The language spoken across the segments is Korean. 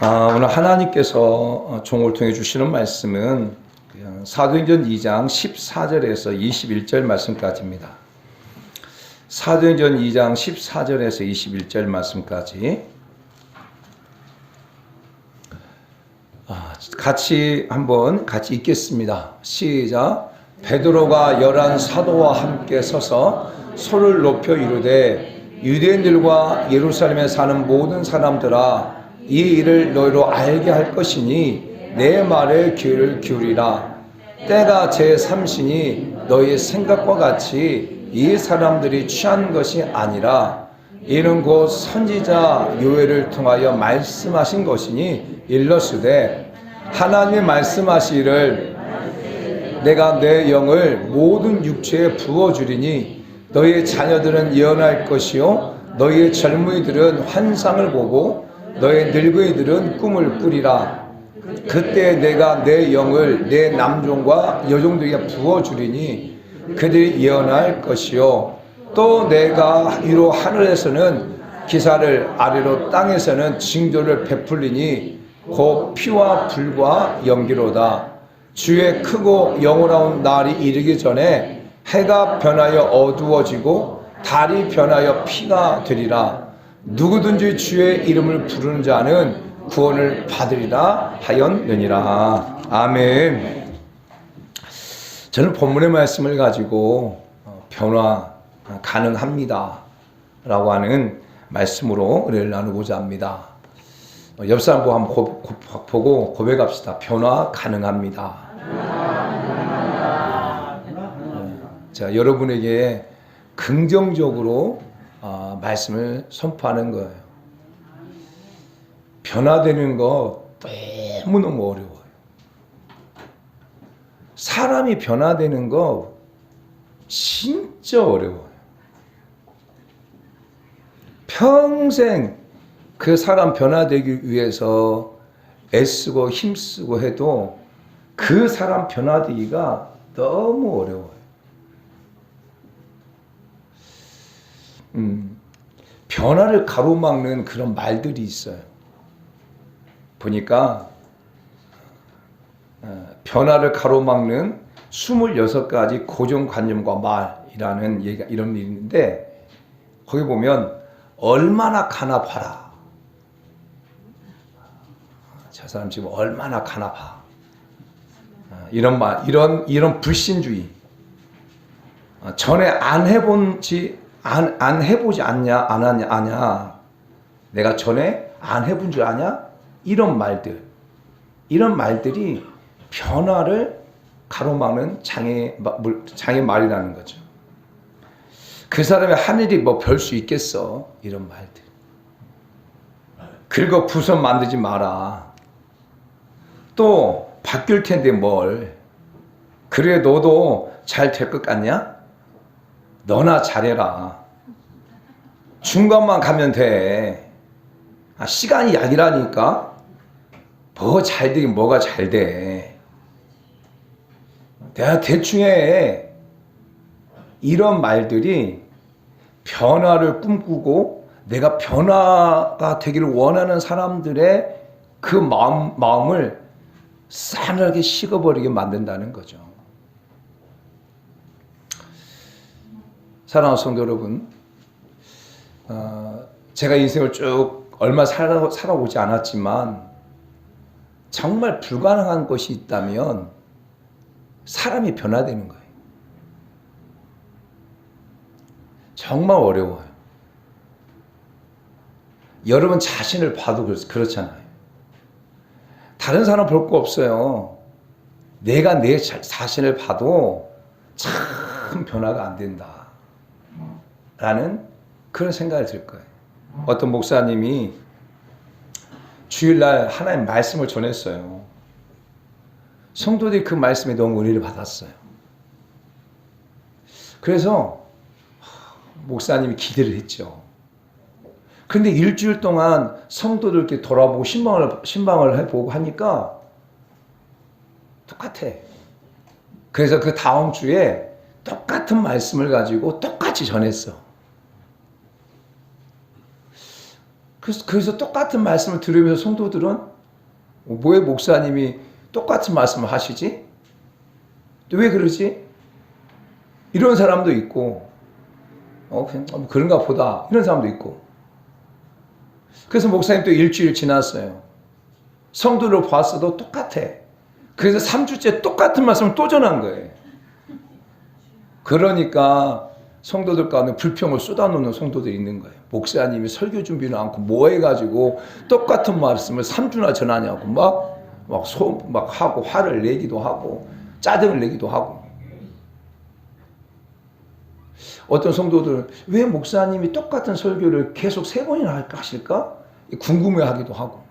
오늘 하나님께서 종을 통해 주시는 말씀은 사도행전 2장 14절에서 21절 말씀까지입니다. 사도행전 2장 14절에서 21절 말씀까지 같이 읽겠습니다. 시작. 베드로가 11 사도와 함께 서서 소를 높여 이르되 유대인들과 예루살렘에 사는 모든 사람들아 이 일을 너희로 알게 할 것이니 내 말에 귀를 기울이라. 때가 제3시니 너희의 생각과 같이 이 사람들이 취한 것이 아니라 이는 곧 선지자 요엘을 통하여 말씀하신 것이니 일러스되 하나님이 말씀하시기를 내가 내 영을 모든 육체에 부어주리니 너희의 자녀들은 예언할 것이요 너희의 젊은이들은 환상을 보고 너의 늙은이들은 꿈을 꾸리라. 그때 내가 내 영을 내 남종과 여종들에게 부어주리니 그들이 예언할 것이요 또 내가 위로 하늘에서는 기사를 아래로 땅에서는 징조를 베풀리니 곧 피와 불과 연기로다. 주의 크고 영원한 날이 이르기 전에 해가 변하여 어두워지고 달이 변하여 피가 되리라. 누구든지 주의 이름을 부르는 자는 구원을 받으리라 하였느니라. 아멘. 저는 본문의 말씀을 가지고 변화 가능합니다 라고 하는 말씀으로 은혜를 나누고자 합니다. 옆 사람 보고 고백합시다. 변화 가능합니다. 자, 여러분에게 긍정적으로 말씀을 선포하는 거예요. 변화되는 거 너무너무 어려워요. 사람이 변화되는 거 진짜 어려워요. 평생 그 사람 변화되기 위해서 애쓰고 힘쓰고 해도 그 사람 변화되기가 너무 어려워요. 변화를 가로막는 그런 말들이 있어요. 보니까 변화를 가로막는 26가지 고정관념과 말이라는 얘기가 이런 일이 있는데 거기 보면 얼마나 가나 봐라. 저 사람 지금 얼마나 가나 봐. 이런 말, 이런 불신주의. 전에 안 해보지 않냐, 안 하냐, 아냐. 내가 전에 안 해본 줄 아냐? 이런 말들이 변화를 가로막는 장애 말이라는 거죠. 그 사람의 하늘이 뭐 별 수 있겠어? 이런 말들. 긁어 부숴 만들지 마라. 또 바뀔 텐데 뭘. 그래 너도 잘 될 것 같냐? 너나 잘해라. 중간만 가면 돼. 시간이 약이라니까. 뭐 잘 되긴 뭐가 잘 돼. 내가 대충 해. 이런 말들이 변화를 꿈꾸고 내가 변화가 되기를 원하는 사람들의 그 마음을 싸늘하게 식어버리게 만든다는 거죠. 사랑하는 성도 여러분, 제가 인생을 쭉 얼마 살아오지 않았지만 정말 불가능한 것이 있다면 사람이 변화되는 거예요. 정말 어려워요. 여러분 자신을 봐도 그렇잖아요. 다른 사람 볼 거 없어요. 내가 내 자신을 봐도 참 변화가 안 된다 라는 그런 생각이 들 거예요. 어떤 목사님이 주일날 하나님 말씀을 전했어요. 성도들이 그 말씀에 너무 은혜를 받았어요. 그래서 목사님이 기대를 했죠. 그런데 일주일 동안 성도들께 돌아보고 신방을 해보고 하니까 똑같아. 그래서 그 다음 주에 똑같은 말씀을 가지고 똑같이 전했어. 그래서 똑같은 말씀을 들으면서 성도들은 왜 목사님이 똑같은 말씀을 하시지? 왜 그러지? 이런 사람도 있고, 그냥 그런가 보다 이런 사람도 있고. 그래서 목사님 또 일주일 지났어요. 성도를 봤어도 똑같아. 그래서 3주째 똑같은 말씀을 또 전한 거예요. 그러니까 성도들 가운데 불평을 쏟아놓는 성도들이 있는 거예요. 목사님이 설교 준비는 않고 뭐 해가지고 똑같은 말씀을 3주나 전하냐고 막 하고 화를 내기도 하고 짜증을 내기도 하고. 어떤 성도들은 왜 목사님이 똑같은 설교를 계속 3번이나 하실까? 궁금해하기도 하고.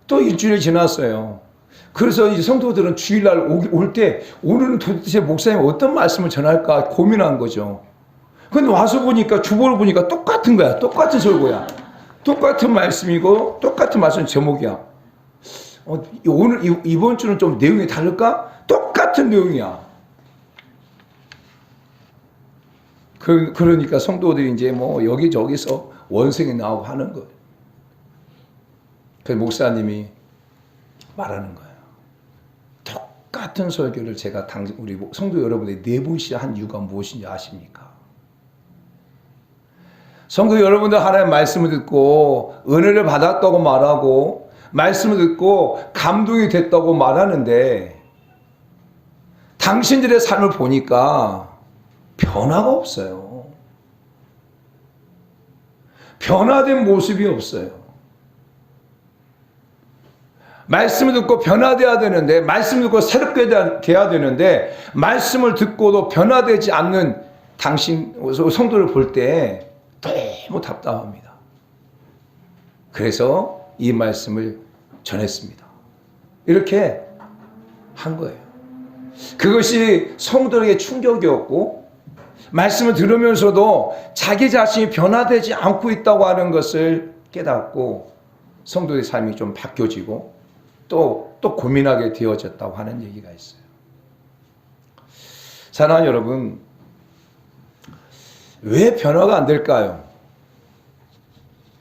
또 일주일이 지났어요. 그래서 이 성도들은 주일날 올 때 오늘은 도대체 목사님 어떤 말씀을 전할까 고민한 거죠. 근데 와서 보니까 주보를 보니까 똑같은 거야. 똑같은 설교야. 똑같은 말씀이고 똑같은 말씀 제목이야. 오늘 이번 주는 좀 내용이 다를까? 똑같은 내용이야. 그러니까 성도들이 이제 뭐 여기저기서 원성이 나오고 하는 거예요. 그래서 목사님이 말하는 거예요. 똑같은 설교를 제가 우리 성도 여러분들이 4번씩 한 이유가 무엇인지 아십니까? 성도 여러분들 하나님의 말씀을 듣고 은혜를 받았다고 말하고 말씀을 듣고 감동이 됐다고 말하는데 당신들의 삶을 보니까 변화가 없어요. 변화된 모습이 없어요. 말씀을 듣고 변화돼야 되는데, 말씀을 듣고 새롭게 돼야 되는데, 말씀을 듣고도 변화되지 않는 당신 성도를 볼 때 너무 답답합니다. 그래서 이 말씀을 전했습니다. 이렇게 한 거예요. 그것이 성도에게 충격이었고, 말씀을 들으면서도 자기 자신이 변화되지 않고 있다고 하는 것을 깨닫고 성도의 삶이 좀 바뀌어지고 또 고민하게 되어졌다고 하는 얘기가 있어요. 사랑하는 여러분, 왜 변화가 안 될까요?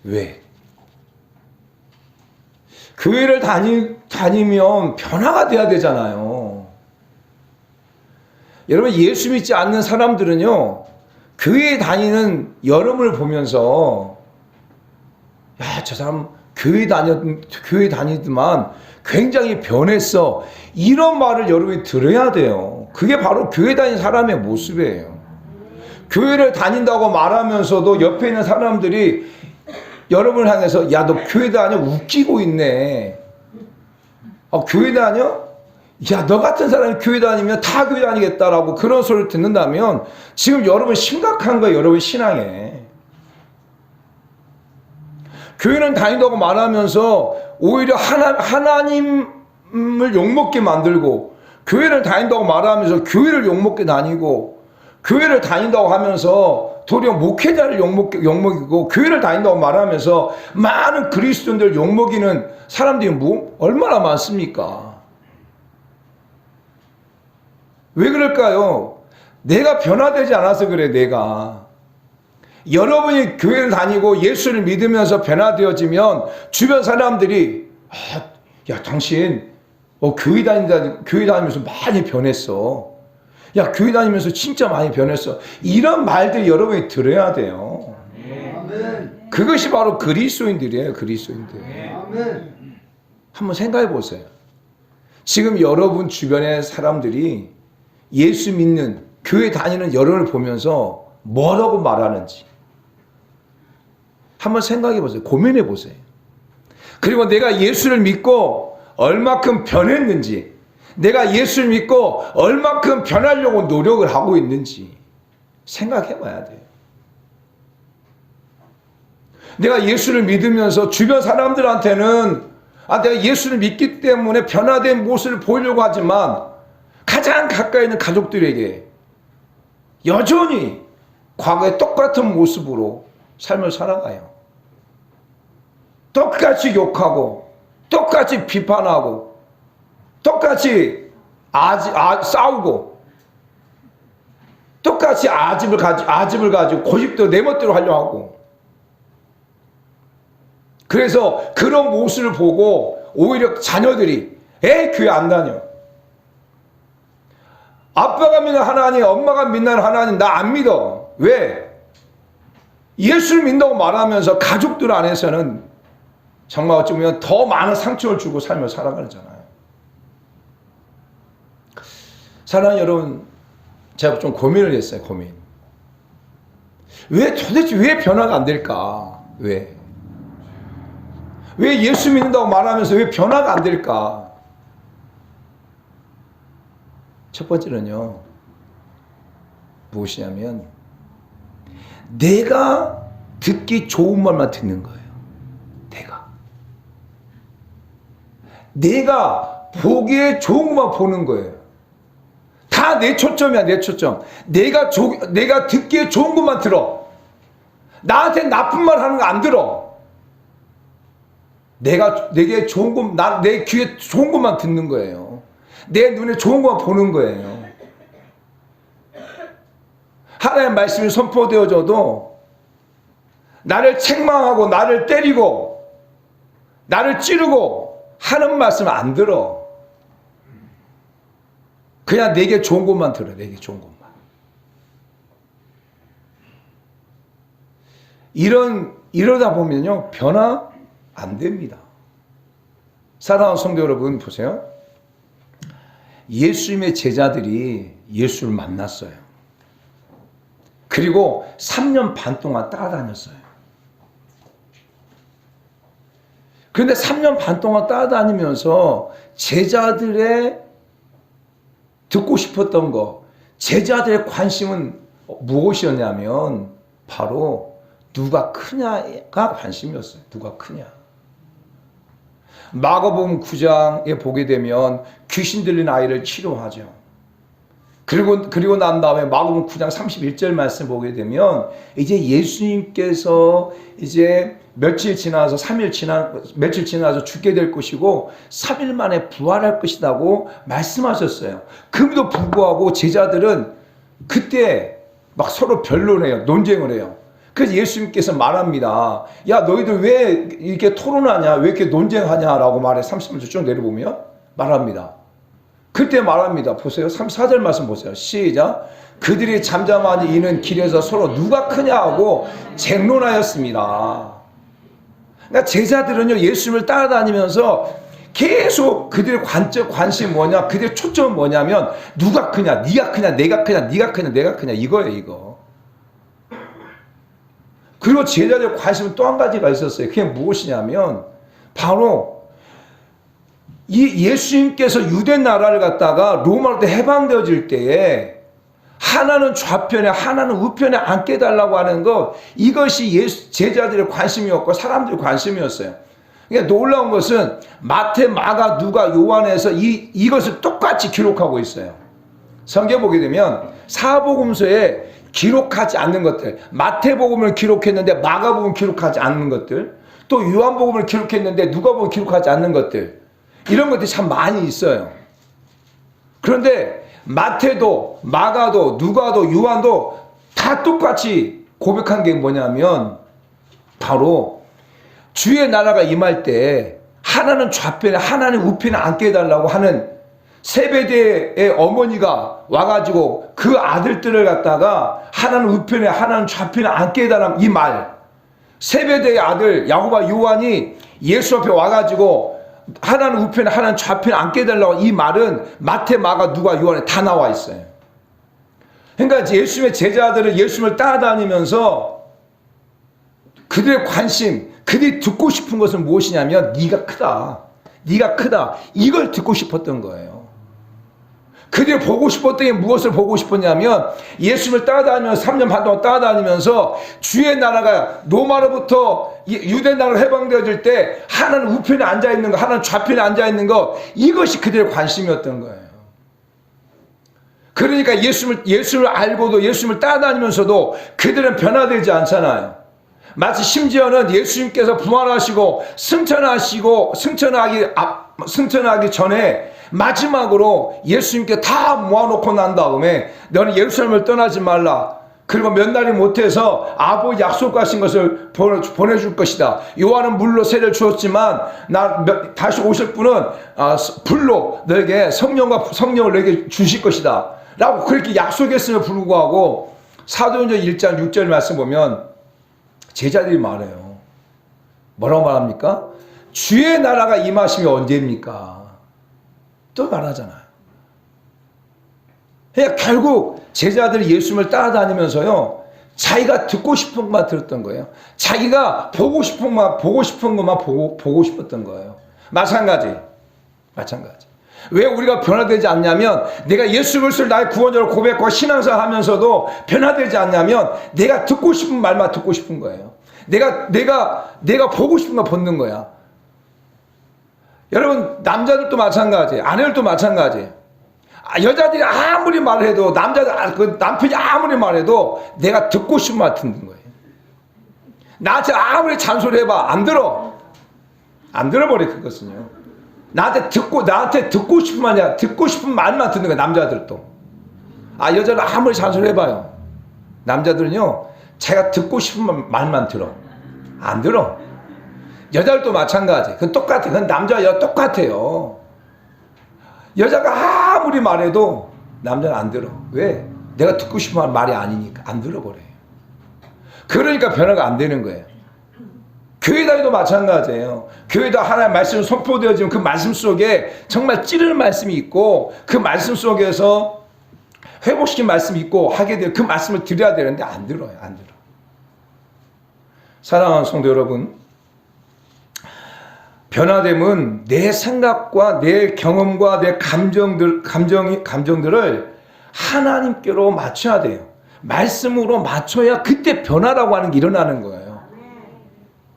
왜? 교회를 다니면 변화가 돼야 되잖아요. 여러분, 예수 믿지 않는 사람들은요, 교회에 다니는 여러분을 보면서, 야, 저 사람 교회 다니더만 굉장히 변했어. 이런 말을 여러분이 들어야 돼요. 그게 바로 교회 다니는 사람의 모습이에요. 교회를 다닌다고 말하면서도 옆에 있는 사람들이 여러분을 향해서, 야, 너 교회 다녀? 웃기고 있네. 교회 다녀? 야, 너 같은 사람이 교회 다니면 다 교회 다니겠다라고 그런 소리를 듣는다면 지금 여러분 심각한 거예요. 여러분 신앙에. 교회는 다닌다고 말하면서 오히려 하나님을 욕먹게 만들고, 교회를 다닌다고 말하면서 교회를 욕먹게 다니고, 교회를 다닌다고 하면서 도리어 목회자를 욕먹이고, 교회를 다닌다고 말하면서 많은 그리스도인들을 욕먹이는 사람들이 얼마나 많습니까? 왜 그럴까요? 내가 변화되지 않아서 그래. 내가 여러분이 교회를 다니고 예수를 믿으면서 변화되어지면 주변 사람들이, 야, 당신 교회 다니면서 많이 변했어. 야, 교회 다니면서 진짜 많이 변했어. 이런 말들 여러분이 들어야 돼요. 아멘. 그것이 바로 그리스도인들이에요. 그리스도인들. 아멘. 한번 생각해 보세요. 지금 여러분 주변의 사람들이 예수 믿는, 교회 다니는 여러분을 보면서 뭐라고 말하는지 한번 생각해 보세요. 고민해 보세요. 그리고 내가 예수를 믿고 얼마큼 변했는지, 내가 예수를 믿고 얼마큼 변하려고 노력을 하고 있는지 생각해 봐야 돼요. 내가 예수를 믿으면서 주변 사람들한테는 내가 예수를 믿기 때문에 변화된 모습을 보이려고 하지만 가장 가까이 있는 가족들에게 여전히 과거의 똑같은 모습으로 삶을 살아가요. 똑같이 욕하고 똑같이 비판하고 똑같이 싸우고 똑같이 아집을 가지고 고집도 내 멋대로 하려고 하고 그래서 그런 모습을 보고 오히려 자녀들이 교회 안 다녀. 아빠가 믿는 하나님, 엄마가 믿는 하나님 나 안 믿어. 왜? 예수를 믿는다고 말하면서 가족들 안에서는 정말 어쩌면 더 많은 상처를 주고 삶을 살아가잖아요. 사랑하는 여러분, 제가 좀 고민을 했어요. 도대체 왜 변화가 안 될까? 왜 예수 믿는다고 말하면서 왜 변화가 안 될까? 첫 번째는요, 무엇이냐면 내가 듣기 좋은 말만 듣는 거예요. 내가 보기에 좋은 것만 보는 거예요. 다 내 초점이야, 내 초점. 내가 듣기에 좋은 것만 들어. 나한테 나쁜 말 하는 거 안 들어. 내게 좋은 것, 내 귀에 좋은 것만 듣는 거예요. 내 눈에 좋은 것만 보는 거예요. 하나님의 말씀이 선포되어져도 나를 책망하고 나를 때리고 나를 찌르고 하는 말씀 안 들어. 그냥 내게 좋은 것만 들어. 내게 좋은 것만. 이러다 보면요, 변화 안 됩니다. 사랑하는 성도 여러분, 보세요. 예수님의 제자들이 예수를 만났어요. 그리고 3년 반 동안 따라다녔어요. 그런데 3년 반 동안 따라다니면서 제자들의 듣고 싶었던 거, 제자들의 관심은 무엇이었냐면 바로 누가 크냐가 관심이었어요. 누가 크냐. 마가복음 9장에 보게 되면 귀신 들린 아이를 치료하죠. 그리고 난 다음에 마가복음 9장 31절 말씀 보게 되면 이제 예수님께서 이제 며칠 지나서 죽게 될 것이고 3일 만에 부활할 것이라고 말씀하셨어요. 그럼에도 불구하고 제자들은 그때 막 서로 변론해요. 논쟁을 해요. 그래서 예수님께서 말합니다. 야, 너희들 왜 이렇게 토론하냐? 왜 이렇게 논쟁하냐라고 말해. 30절 쭉 내려보면 말합니다. 그때 말합니다. 보세요. 34절 말씀 보세요. 시작. 그들이 잠잠하니 이는 길에서 서로 누가 크냐고 쟁론하였습니다. 그러니까 제자들은요, 예수님을 따라다니면서 계속 그들의 관심이 뭐냐, 그들의 초점은 뭐냐면 누가 크냐, 네가 크냐, 내가 크냐, 네가 크냐, 내가 크냐, 이거예요, 이거. 그리고 제자들의 관심은 또 한 가지가 있었어요. 그게 무엇이냐면 바로 이 예수님께서 유대 나라를 갖다가 로마로부터 해방되어질 때에 하나는 좌편에 하나는 우편에 앉게 해달라고 하는 것, 이것이 제자들의 관심이었고 사람들의 관심이었어요. 그러니까 놀라운 것은 마태, 마가, 누가, 요한에서 이것을 똑같이 기록하고 있어요. 성경 보게 되면 사복음서에 기록하지 않는 것들, 마태복음을 기록했는데 마가복음을 기록하지 않는 것들, 또 요한복음을 기록했는데 누가복음을 기록하지 않는 것들, 이런 것들이 참 많이 있어요. 그런데 마태도 마가도 누가도 요한도 다 똑같이 고백한 게 뭐냐면 바로 주의 나라가 임할 때 하나는 좌편에 하나는 우편에 앉게 해달라고 하는 세베대의 어머니가 와가지고 그 아들들을 갖다가 하나는 우편에 하나는 좌편에 앉게 해달라는 이 말, 세베대의 아들 야고보와 요한이 예수 앞에 와가지고 하나는 우편에 하나는 좌편에 앉게 해달라고 이 말은 마태, 마가, 누가, 요한에 다 나와 있어요. 그러니까 예수님의 제자들은 예수님을 따라다니면서 그들의 관심, 그들이 듣고 싶은 것은 무엇이냐면 네가 크다, 네가 크다, 이걸 듣고 싶었던 거예요. 그들이 보고 싶었던 게 무엇을 보고 싶었냐면 예수님을 따라다니면서 3년 반 동안 따라다니면서 주의 나라가 로마로부터 유대 나라로 해방되어질 때 하나는 우편에 앉아있는 거, 하나는 좌편에 앉아있는 거, 이것이 그들의 관심이었던 거예요. 그러니까 예수를 알고도 예수님을 따라다니면서도 그들은 변화되지 않잖아요. 마치 심지어는 예수님께서 부활하시고 승천하기 전에 마지막으로 예수님께 다 모아놓고 난 다음에 너는 예루살렘을 떠나지 말라. 그리고 몇 날이 못해서 아버지 약속하신 것을 보내줄 것이다. 요한은 물로 세례를 주었지만 다시 오실 분은 불로 너에게 성령을 너에게 주실 것이다 라고 그렇게 약속했음에 불구하고 사도행전 1장 6절 말씀 보면 제자들이 말해요. 뭐라고 말합니까? 주의 나라가 임하심이 언제입니까? 또 말하잖아요. 그러니까 결국 제자들이 예수님을 따라다니면서요, 자기가 듣고 싶은 것만 들었던 거예요. 자기가 보고 싶은 것만 보고 싶었던 거예요. 마찬가지. 왜 우리가 변화되지 않냐면, 내가 예수 그리스도를 나의 구원자로 고백하고 신앙생활 하면서도 변화되지 않냐면, 내가 듣고 싶은 말만 듣고 싶은 거예요. 내가 보고 싶은 거 보는 거야. 여러분, 남자들도 마찬가지, 아내들도 마찬가지. 여자들이 아무리 말해도, 남편이 아무리 말해도 내가 듣고 싶은 말 듣는 거예요. 나한테 아무리 잔소리 해봐, 안 들어. 안 들어버려, 그것은요. 나한테 듣고 싶은 말만 듣는 거예요, 남자들도. 여자는 아무리 잔소리 해봐요. 남자들은요, 자기가 듣고 싶은 말만 들어. 안 들어. 여자들도 마찬가지. 그건 똑같아. 그건 남자와 여자 똑같아요. 여자가 아무리 말해도 남자는 안 들어. 왜? 내가 듣고 싶은 말이 아니니까 안 들어버려요. 그러니까 변화가 안 되는 거예요. 교회 다니도 마찬가지예요. 교회다 하나님의 말씀이 선포되어지면 그 말씀 속에 정말 찌르는 말씀이 있고, 그 말씀 속에서 회복시킨 말씀이 있고 하게 돼요. 그 말씀을 드려야 되는데 안 들어요. 안 들어. 사랑하는 성도 여러분, 변화됨은 내 생각과 내 경험과 내 감정들을 하나님께로 맞춰야 돼요. 말씀으로 맞춰야 그때 변화라고 하는 게 일어나는 거예요.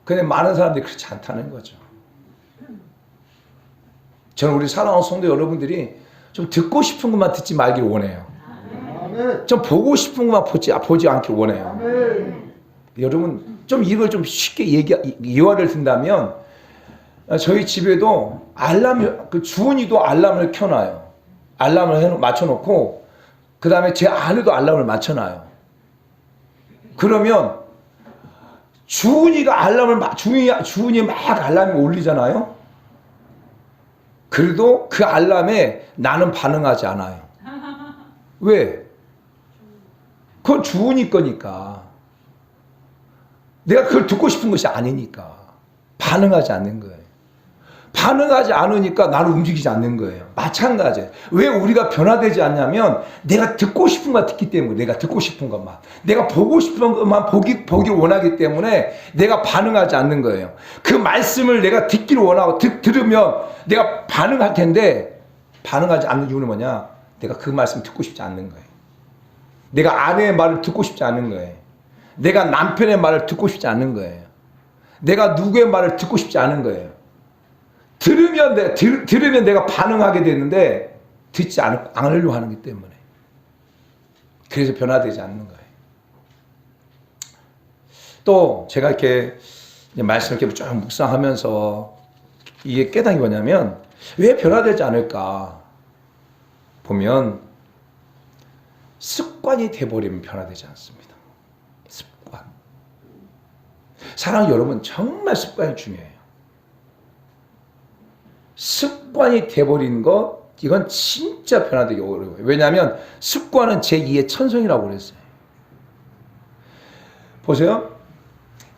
근데 많은 사람들이 그렇지 않다는 거죠. 저는 우리 사랑하는 성도 여러분들이 좀 듣고 싶은 것만 듣지 말길 원해요. 좀 보고 싶은 것만 보지 않길 원해요. 여러분, 좀 이걸 좀 쉽게 예화를 든다면, 저희 집에도 주은이도 알람을 켜놔요. 알람을 맞춰놓고, 그 다음에 제 아내도 알람을 맞춰놔요. 그러면, 주은이 막 알람이 울리잖아요? 그래도 그 알람에 나는 반응하지 않아요. 왜? 그건 주은이 거니까. 내가 그걸 듣고 싶은 것이 아니니까. 반응하지 않는 거예요. 반응하지 않으니까 나는 움직이지 않는 거예요. 마찬가지예요. 왜 우리가 변화되지 않냐면, 내가 듣고 싶은 것만 듣기 때문에, 내가 듣고 싶은 것만, 내가 보고 싶은 것만 보기를 원하기 때문에 내가 반응하지 않는 거예요. 그 말씀을 내가 듣기를 원하고 들으면 내가 반응할 텐데, 반응하지 않는 이유는 뭐냐? 내가 그 말씀 듣고 싶지 않는 거예요. 내가 아내의 말을 듣고 싶지 않은 거예요. 내가 남편의 말을 듣고 싶지 않은 거예요. 내가 누구의 말을 듣고 싶지 않은 거예요. 들으면 내가 반응하게 되는데 듣지 않으려고 하는 것 때문에. 그래서 변화되지 않는 거예요. 또 제가 이렇게 말씀을 이렇게 쭉 묵상하면서 이게 깨닫는 게 뭐냐면, 왜 변화되지 않을까 보면 습관이 돼버리면 변화되지 않습니다. 습관. 사랑하는 여러분, 정말 습관이 중요해요. 습관이 돼버린 것, 이건 진짜 변화되기 어려워요. 왜냐하면 습관은 제2의 천성이라고 그랬어요. 보세요.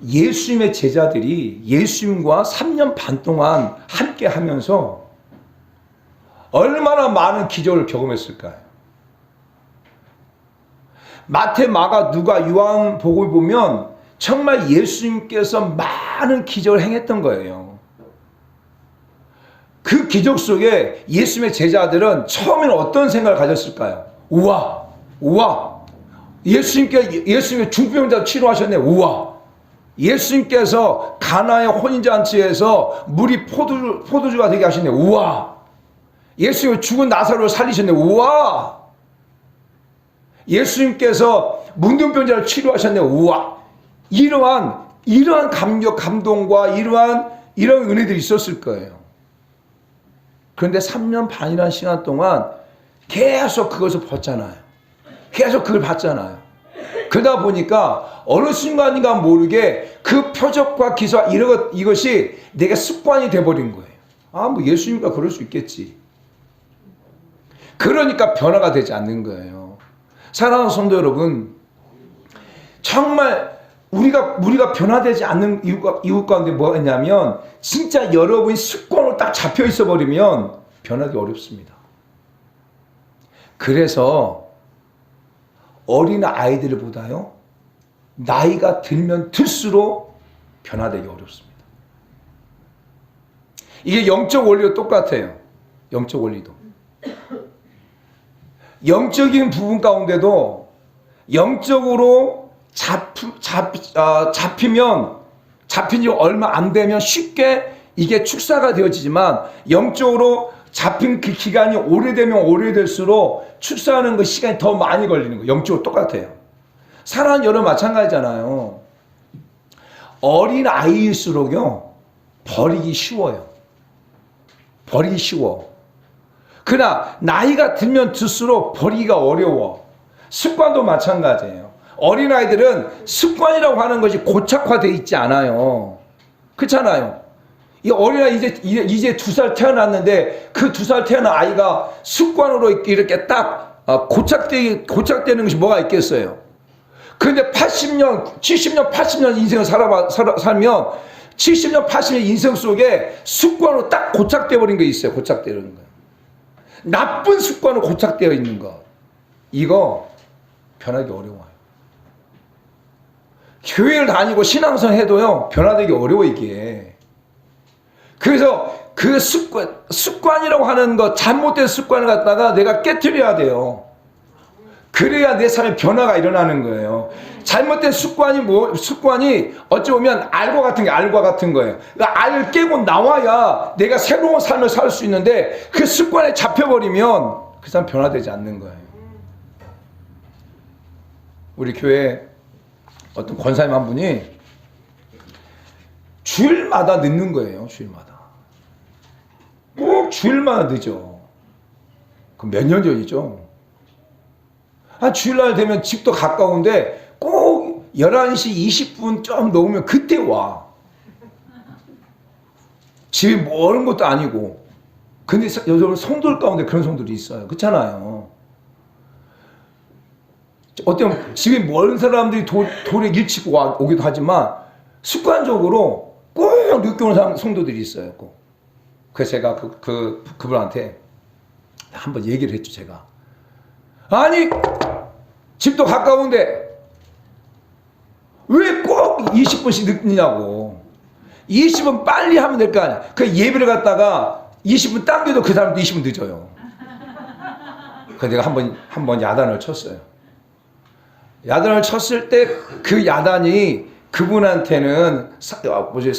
예수님의 제자들이 예수님과 3년 반 동안 함께 하면서 얼마나 많은 기적을 경험했을까요? 마태, 마가, 누가, 요한복음을 보면 정말 예수님께서 많은 기적을 행했던 거예요. 그 기적 속에 예수님의 제자들은 처음에는 어떤 생각을 가졌을까요? 우와. 예수님께 중풍병자 치료하셨네. 우와. 예수님께서 가나의 혼인잔치에서 물이 포도주가 되게 하셨네. 우와. 예수님이 죽은 나사로를 살리셨네. 우와. 예수님께서 문둥병자를 치료하셨네. 우와. 이러한 감동과 이런 은혜들이 있었을 거예요. 그런데 3년 반이라는 시간 동안 계속 그것을 봤잖아요. 계속 그걸 봤잖아요. 그러다 보니까 어느 순간인가 모르게 그 표적과 기사 이것이 내가 습관이 돼버린 거예요. 아, 뭐 예수님과 그럴 수 있겠지. 그러니까 변화가 되지 않는 거예요. 사랑하는 성도 여러분, 정말 우리가 변화되지 않는 이유 가운데 뭐가 있냐면, 진짜 여러분이 습관으로 딱 잡혀 있어 버리면 변하기 어렵습니다. 그래서 어린 아이들보다요, 나이가 들면 들수록 변화되기 어렵습니다. 이게 영적 원리도 똑같아요. 영적 원리도. 영적인 부분 가운데도 영적으로 잡힌 지 얼마 안 되면 쉽게 이게 축사가 되어지지만, 영적으로 잡힌 그 기간이 오래되면 오래될수록 축사하는 그 시간이 더 많이 걸리는 거예요. 영적으로 똑같아요. 사랑하는 여러분 마찬가지잖아요. 어린 아이일수록요, 버리기 쉬워요. 버리기 쉬워. 그러나 나이가 들면 들수록 버리기가 어려워. 습관도 마찬가지예요. 어린아이들은 습관이라고 하는 것이 고착화되어 있지 않아요. 그렇잖아요. 이 어린아이 이제 2살 태어났는데, 그 2살 태어난 아이가 습관으로 이렇게 딱 고착되는 것이 뭐가 있겠어요. 그런데 80년, 70년, 80년 인생을 살면 70년, 80년 인생 속에 습관으로 딱 고착되어 버린 게 있어요. 고착되어 있는 거. 나쁜 습관으로 고착되어 있는 거. 이거 변하기 어려워요. 교회를 다니고 신앙생활 해도요, 변화되기 어려워, 이게. 그래서 그 습관이라고 하는 것, 잘못된 습관을 갖다가 내가 깨트려야 돼요. 그래야 내 삶에 변화가 일어나는 거예요. 잘못된 습관이 어찌 보면 알과 같은 거예요. 그러니까 알을 깨고 나와야 내가 새로운 삶을 살 수 있는데, 그 습관에 잡혀버리면 그 사람 변화되지 않는 거예요. 우리 교회 어떤 권사님 한 분이 주일마다 늦는 거예요. 주일마다. 꼭 주일마다 늦어. 그 몇 년 전이죠. 주일날 되면 집도 가까운데 꼭 11시 20분 좀 넘으면 그때 와. 집이 멀은 것도 아니고. 근데 요즘 성도들 가운데 그런 성도들이 있어요. 그렇잖아요. 어떤 집이 멀은 사람들이 도에 일찍 오기도 하지만, 습관적으로 꼭 늦게 오는 성도들이 있어요. 꼭. 그래서 제가 그분한테 한번 얘기를 했죠. 제가, 아니 집도 가까운데 왜 꼭 20분씩 늦냐고. 20분 빨리 하면 될 거 아니야. 그 예배를 갖다가 20분 당겨도 그 사람도 20분 늦어요. 그래서 내가 한번 야단을 쳤어요. 야단을 쳤을 때 그 야단이 그분한테는 상처일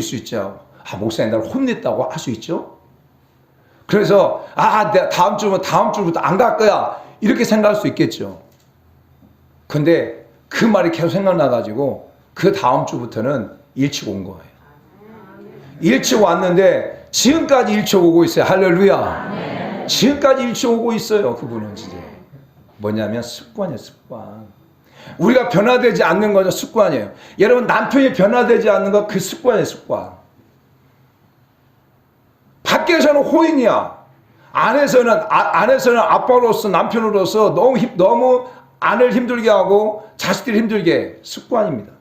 수 있죠. 목사님 나를 혼냈다고 할 수 있죠. 그래서 내가 다음 주부터 안 갈 거야, 이렇게 생각할 수 있겠죠. 근데 그 말이 계속 생각나가지고 그 다음 주부터는 일찍 온 거예요. 일찍 왔는데 지금까지 일찍 오고 있어요. 할렐루야. 지금까지 일찍 오고 있어요. 그분은 이제 뭐냐면 습관이에요. 습관. 우리가 변화되지 않는 거죠. 습관이에요. 여러분, 남편이 변화되지 않는 거, 그 습관이에요. 습관. 밖에서는 호인이야. 안에서는 아빠로서, 남편으로서 너무 아내를 힘들게 하고 자식들이 힘들게 해. 습관입니다.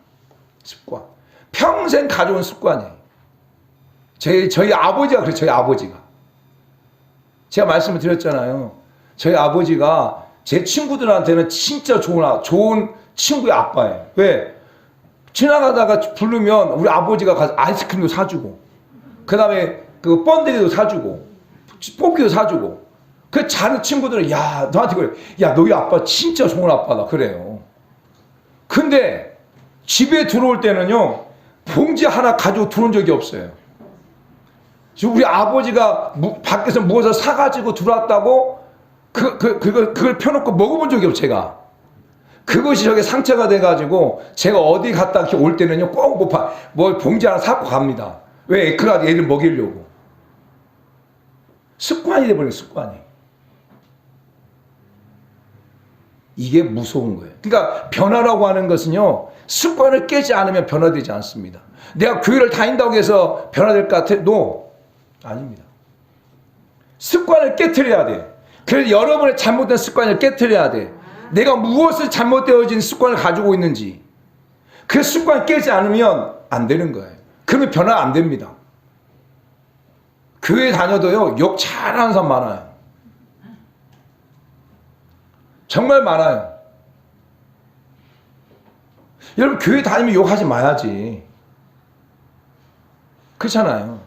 습관. 평생 가져온 습관이에요. 저희 아버지가 그래요. 저희 아버지가. 제가 말씀을 드렸잖아요. 저희 아버지가 제 친구들한테는 진짜 좋은 친구의 아빠예요. 왜? 지나가다가 부르면 우리 아버지가 가서 아이스크림도 사주고, 그 다음에 그 번데기도 사주고, 뽑기도 사주고. 그 자는 친구들은 너한테 그래. 너희 아빠 진짜 좋은 아빠다. 그래요. 근데 집에 들어올 때는요, 봉지 하나 가지고 들어온 적이 없어요. 우리 아버지가 밖에서 무엇을 사가지고 들어왔다고 그걸 펴놓고 먹어본 적이 없어요, 제가. 그것이 저게 상처가 돼가지고, 제가 어디 갔다 이렇게 올 때는요, 꼭 뭐 봉지 하나 사고 갑니다. 왜? 그가 애를 먹이려고. 습관이 돼버려요, 습관이. 이게 무서운 거예요. 그러니까 변화라고 하는 것은요, 습관을 깨지 않으면 변화되지 않습니다. 내가 교회를 다닌다고 해서 변화될 것 같아? No. 아닙니다. 습관을 깨트려야 돼. 그래서 여러분의 잘못된 습관을 깨트려야 돼. 내가 무엇을 잘못되어진 습관을 가지고 있는지. 그 습관 깨지 않으면 안 되는 거예요. 그러면 변화 안 됩니다. 교회 다녀도요, 욕 잘하는 사람 많아요. 정말 많아요. 여러분, 교회 다니면 욕하지 마야지. 그렇잖아요.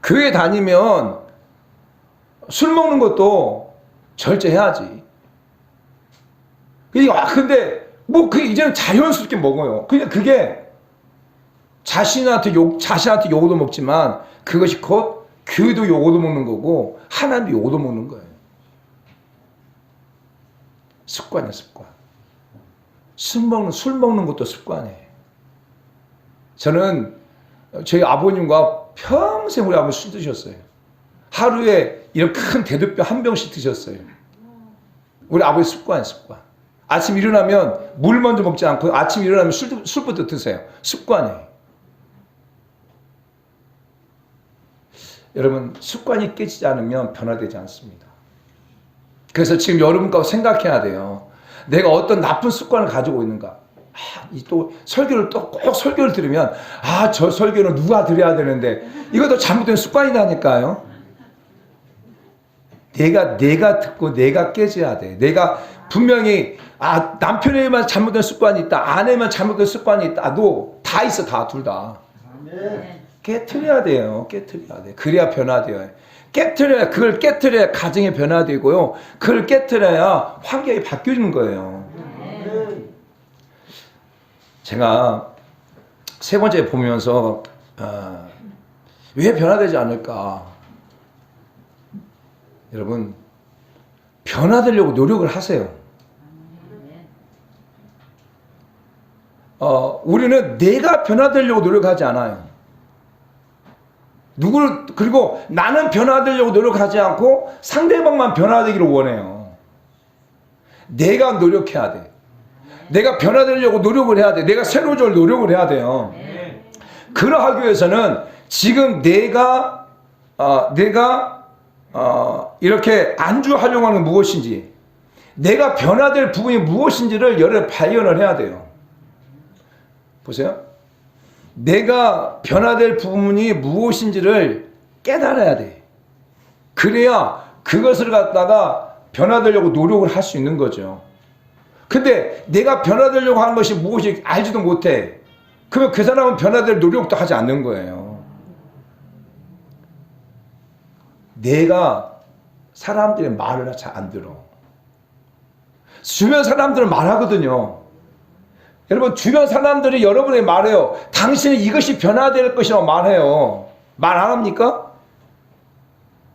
교회 다니면 술 먹는 것도 절제해야지. 근데 뭐 그게 이제는 자연스럽게 먹어요. 그냥 그게 자신한테 욕도 먹지만 그것이 곧 교회도 욕도 먹는 거고 하나님도 욕도 먹는 거예요. 습관이야, 습관. 술 먹는 것도 습관이에요. 저는 저희 아버님과 평생 우리 아버지 술 드셨어요. 하루에 이런 큰 대두병 한 병씩 드셨어요. 우리 아버지 습관. 아침 일어나면 물 먼저 먹지 않고 아침 일어나면 술부터 드세요. 습관이에요. 여러분, 습관이 깨지지 않으면 변화되지 않습니다. 그래서 지금 여러분과 생각해야 돼요. 내가 어떤 나쁜 습관을 가지고 있는가. 또 설교를 꼭 설교를 들으면 저 설교는 누가 들어야 되는데 이것도 잘못된 습관이라니까요. 내가 듣고 내가 깨져야 돼. 내가 분명히 남편에만 잘못된 습관이 있다. 아내만 잘못된 습관이 있다. 너 다 있어. 다 둘 다. 깨트려야 돼요. 깨트려야 돼. 그래야 변화돼요. 그걸 깨트려야 가정이 변화되고요. 그걸 깨트려야 환경이 바뀌는 거예요. 제가 세 번째 보면서 왜 변화되지 않을까? 여러분, 변화되려고 노력을 하세요. 우리는 내가 변화되려고 노력하지 않아요. 그리고 나는 변화되려고 노력하지 않고 상대방만 변화되기를 원해요. 내가 노력해야 돼. 내가 변화되려고 노력을 해야 돼. 내가 새로워질 노력을 해야 돼요. 그러하기 위해서는 지금 내가 이렇게 안주하려고 하는 게 무엇인지, 내가 변화될 부분이 무엇인지를 여러 발견을 해야 돼요. 보세요. 내가 변화될 부분이 무엇인지를 깨달아야 돼. 그래야 그것을 갖다가 변화되려고 노력을 할 수 있는 거죠. 근데 내가 변화되려고 하는 것이 무엇인지 알지도 못해. 그러면 그 사람은 변화될 노력도 하지 않는 거예요. 내가 사람들의 말을 잘 안 들어. 주변 사람들은 말하거든요. 여러분, 주변 사람들이 여러분에게 말해요. 당신은 이것이 변화될 것이라고 말해요. 말 안 합니까?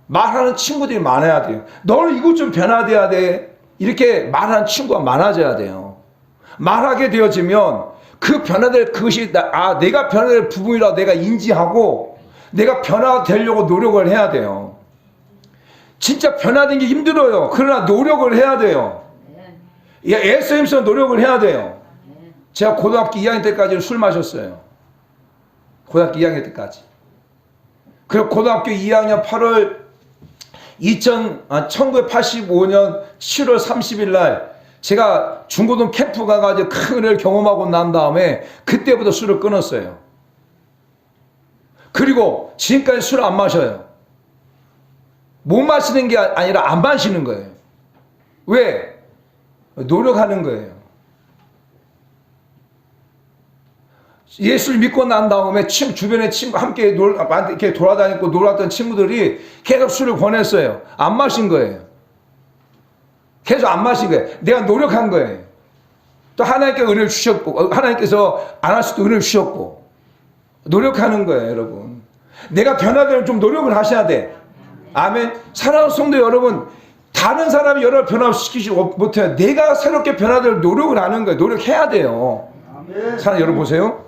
말하는 친구들이 많아야 돼요. 너는 이것 좀 변화돼야 돼. 이렇게 말하는 친구가 많아져야 돼요. 말하게 되어지면 그 변화될 그것이 내가 변화될 부분이라고 내가 인지하고 내가 변화되려고 노력을 해야 돼요. 진짜 변화된 게 힘들어요. 그러나 노력을 해야 돼요. 애쓰면서 노력을 해야 돼요. 제가 고등학교 2학년 때까지는 술 마셨어요. 고등학교 2학년 때까지. 그리고 고등학교 2학년 1985년 7월 30일 날 제가 중고등 캠프 가가지고 큰 은혜를 경험하고 난 다음에 그때부터 술을 끊었어요. 그리고 지금까지 술을 안 마셔요. 못 마시는 게 아니라 안 마시는 거예요. 왜? 노력하는 거예요. 예수를 믿고 난 다음에 주변에 친구 함께 이렇게 돌아다니고 놀았던 친구들이 계속 술을 권했어요. 안 마신 거예요. 계속 안 마신 거예요. 내가 노력한 거예요. 또 하나님께서 은혜를 주셨고, 하나님께서 안 할 수도 은혜를 주셨고, 노력하는 거예요, 여러분. 내가 변화되면 좀 노력을 하셔야 돼. 아멘. 사랑하는 성도 여러분, 다른 사람이 여러분을 변화시키지 못해요. 내가 새롭게 변화될 노력을 하는 거예요. 노력해야 돼요. 사랑 여러분 보세요.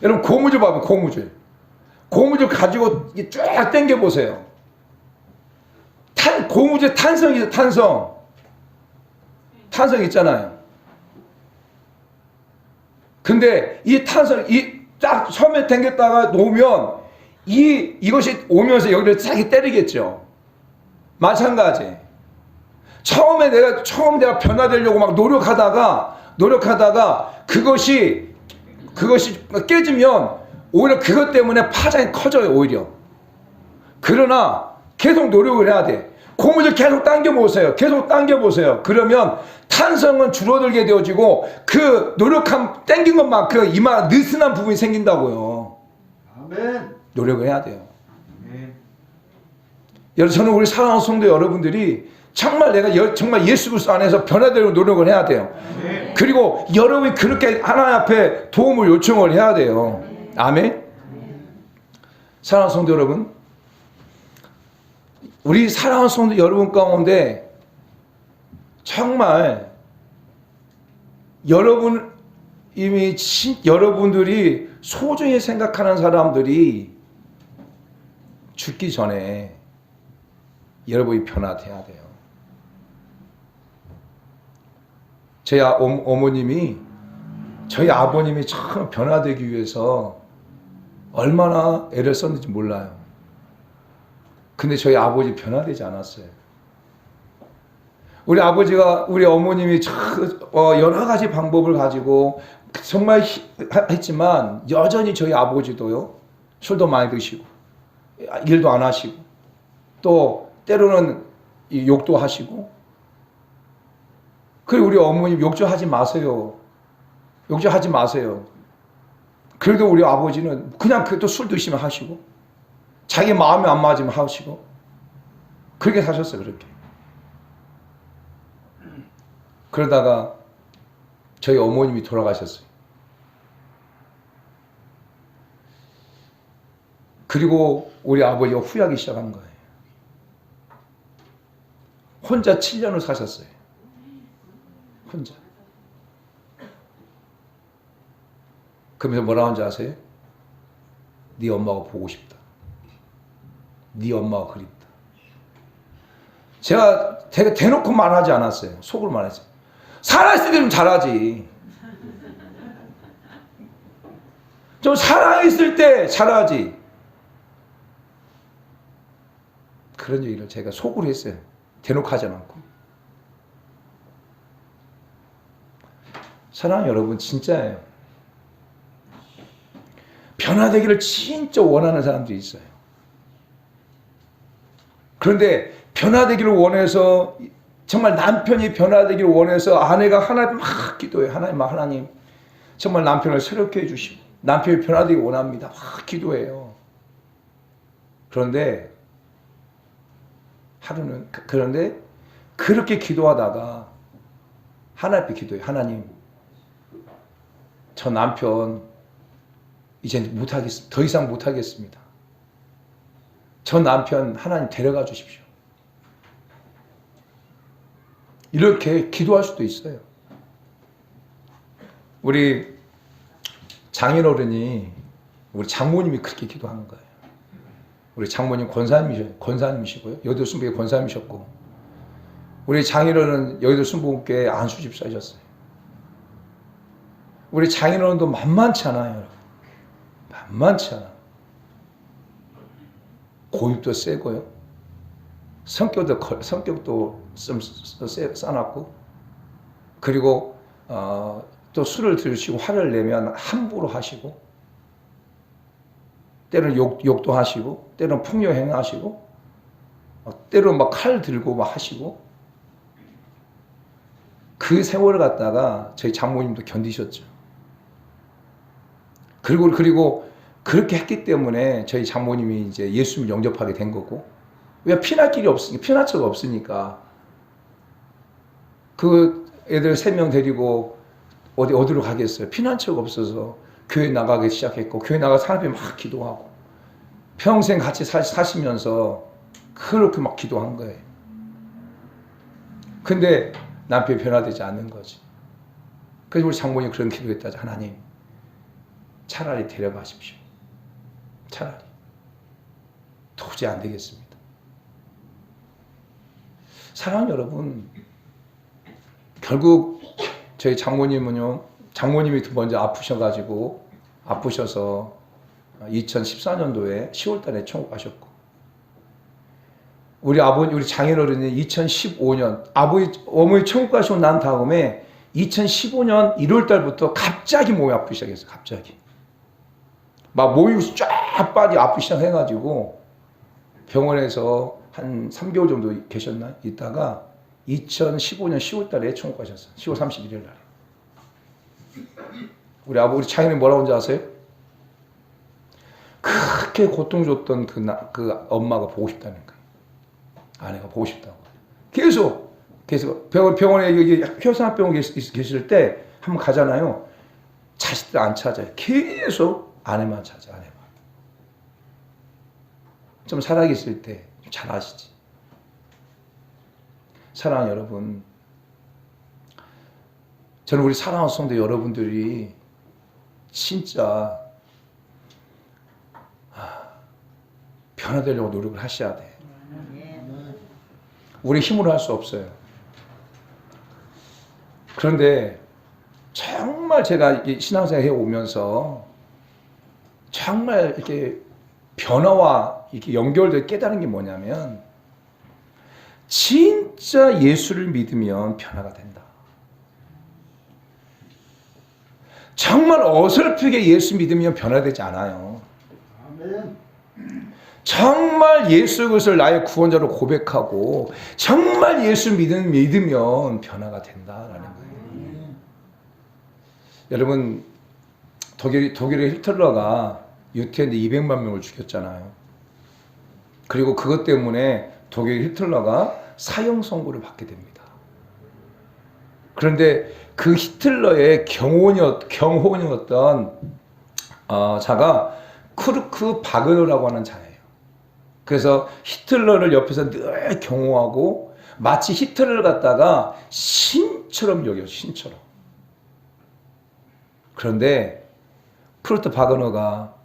여러분 고무줄 봐봐. 고무줄 가지고 쫙 당겨 보세요. 고무줄 탄성이죠, 탄성. 탄성 있잖아요. 근데 이 탄성, 딱 처음에 당겼다가 놓으면 이것이 오면서 여기를 싹 때리겠죠. 마찬가지. 처음에 내가 변화되려고 막 노력하다가 그것이 깨지면 오히려 그것 때문에 파장이 커져요, 오히려. 그러나 계속 노력을 해야 돼. 고무줄 계속 당겨보세요. 그러면 탄성은 줄어들게 되어지고 그 당긴 것만큼 이만 느슨한 부분이 생긴다고요. 아멘. 노력을 해야 돼요. 아멘. 여러분, 저는 우리 사랑하는 성도 여러분들이 정말 정말 예수 그리스도 안에서 변화되려고 노력을 해야 돼요. 아멘. 그리고 여러분이 그렇게 하나님 앞에 도움을 요청을 해야 돼요. 아멘. 사랑하는 성도 여러분, 우리 사랑하는 성도 여러분 가운데 정말 여러분들이 소중히 생각하는 사람들이 죽기 전에 여러분이 변화돼야 돼요. 저희 어머님이 저희 아버님이 참 변화되기 위해서 얼마나 애를 썼는지 몰라요. 근데 저희 아버지 변화되지 않았어요. 우리 어머님이 여러 가지 방법을 가지고 정말 했지만 여전히 저희 아버지도요, 술도 많이 드시고 일도 안 하시고 또 때로는 욕도 하시고. 그리고 우리 어머님 욕조하지 마세요. 그래도 우리 아버지는 그냥 또 술 드시면 하시고 자기 마음에 안 맞으면 하시고 그렇게 사셨어요. 그렇게. 그러다가 저희 어머님이 돌아가셨어요. 그리고 우리 아버지가 후회하기 시작한 거예요. 혼자 7년을 사셨어요. 혼자. 그러면서 뭐라 하는지 아세요? 네 엄마가 보고 싶다. 네 엄마가 그립다. 제가 되게 대놓고 말하지 않았어요. 속으로 말했어요. 살아있을 때 좀 잘하지. 좀 살아있을 때 잘하지. 그런 얘기를 제가 속으로 했어요. 대놓고 하지 않고. 사랑하는 여러분, 진짜예요. 변화되기를 진짜 원하는 사람들이 있어요. 그런데 변화되기를 원해서, 정말 남편이 변화되기를 원해서 아내가 하나님 막 기도해요. 하나님 정말 남편을 새롭게 해주시고 남편이 변화되기 원합니다. 막 기도해요. 그런데 그렇게 기도하다가 하나님 앞에 기도해요. 하나님, 저 남편 이제 못하겠습니다. 더 이상 못하겠습니다. 저 남편 하나님 데려가 주십시오. 이렇게 기도할 수도 있어요. 우리 장인어른이, 우리 장모님이 그렇게 기도하는 거예요. 우리 장모님 권사님이시고요. 여의도 순복의 권사님이셨고, 우리 장인어른은 여의도 순복교회 안수집사이셨어요. 우리 장인어른도 만만치 않아요, 여러분. 만만치 않아. 고집도 세고요. 성격도 좀 싸놨고, 그리고 또 술을 드시고 화를 내면 함부로 하시고, 때로는 욕도 하시고, 때로는 폭력행하시고, 때로는 막 칼 들고 막 하시고, 그 세월을 갖다가 저희 장모님도 견디셨죠. 그리고 그렇게 했기 때문에 저희 장모님이 이제 예수님을 영접하게 된 거고, 왜 피날 처가 없으니까. 그 애들 3명 데리고 어디로 가겠어요? 피난 처가 없어서 교회 나가기 시작했고, 교회 나가서 하나님 막 기도하고, 평생 같이 사시면서 그렇게 막 기도한 거예요. 근데 남편이 변화되지 않는 거지. 그래서 우리 장모님이 그런 기도했다죠. 하나님, 차라리 데려가십시오. 차라리. 도저히 안 되겠습니다. 사랑하는 여러분, 결국 저희 장모님이 먼저 아프셔서 2014년도에 10월 달에 천국 가셨고, 우리 장인어른이 2015년, 어머니 천국 가시고 난 다음에 2015년 1월 달부터 갑자기 몸이 아프기 시작했어요. 갑자기. 막 몸이 쫙 아프기 시작해가지고 병원에서 한 3개월 정도 계셨나? 있다가 2015년 10월 달에 천국 가셨어요. 10월 31일 날에. 우리 장인이 뭐라고 하는지 아세요? 그렇게 고통 줬던 그 엄마가 보고 싶다는 거예요. 아내가 보고 싶다고. 계속 병원에 여기 효산병원 계실 때 한번 가잖아요. 자식들 안 찾아요. 계속 아내만 찾아, 아내만. 좀 살아계실 때 잘 아시지. 사랑하는 여러분, 저는 우리 사랑하는 성도 여러분들이 진짜 변화되려고 노력을 하셔야 돼. 우리 힘으로 할 수 없어요. 그런데 정말 제가 신앙생활 해오면서 정말 이렇게 변화와 이렇게 연결돼 깨달은 게 뭐냐면, 진짜 예수를 믿으면 변화가 된다. 정말 어설프게 예수 믿으면 변화되지 않아요. 아멘. 정말 예수 그리스도를 나의 구원자로 고백하고 정말 예수 믿으면 변화가 된다라는 거예요. 여러분, 독일의 히틀러가 유태인들 200만 명을 죽였잖아요. 그리고 그것 때문에 독일 히틀러가 사형 선고를 받게 됩니다. 그런데 그 히틀러의 경호원이었던 자가 크루크 바그너라고 하는 자예요. 그래서 히틀러를 옆에서 늘 경호하고 마치 히틀러를 갖다가 신처럼 여겨요. 신처럼. 그런데 크루트 바그너가